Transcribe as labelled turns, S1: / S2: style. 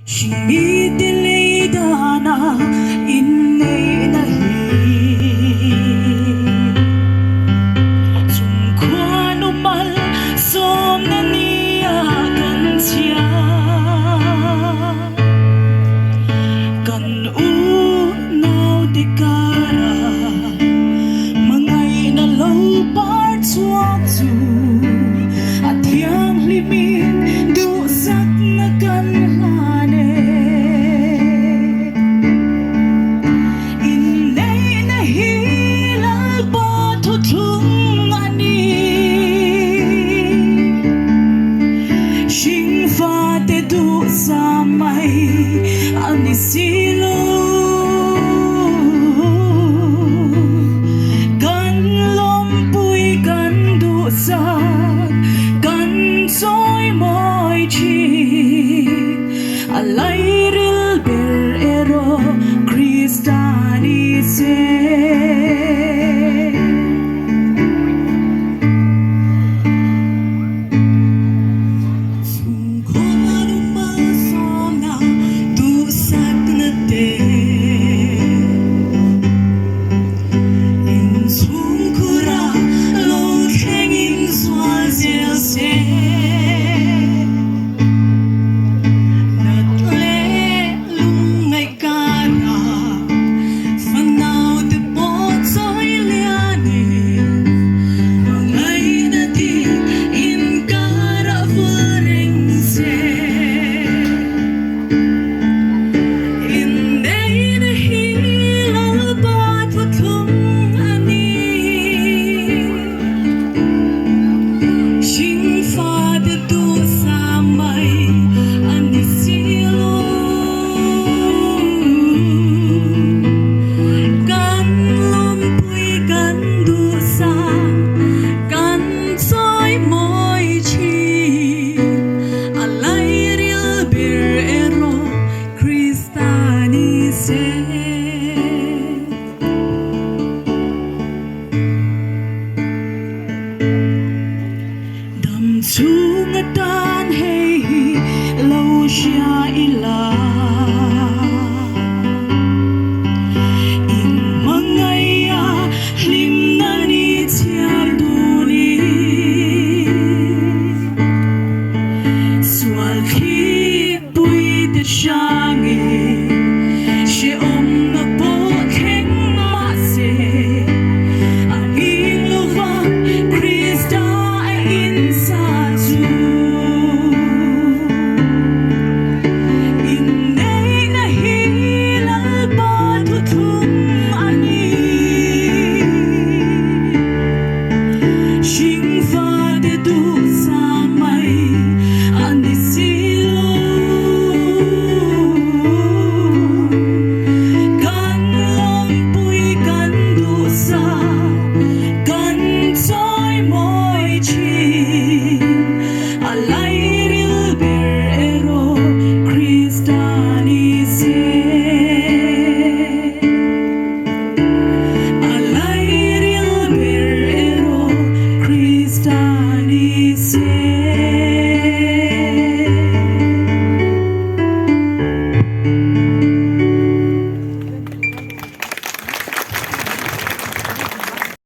S1: Shimitilidana inay nahi Sungkwano mal som na niyakan siya Kan unaw di kara Mangay na low parts waktu At yang limin dusak na kanlane Inay nahilal pa tutung ani Sing fate du samay anisilo Kan lompuy kan dusak Kan soy moy chi Alay ril bir ero Kristani se Sungkwano malsom na dusak na te In sungkura lo hanging swaz se Sungatan hey lau siya ila In mangaya lim na ni tiar duli Swal ki puy de shangi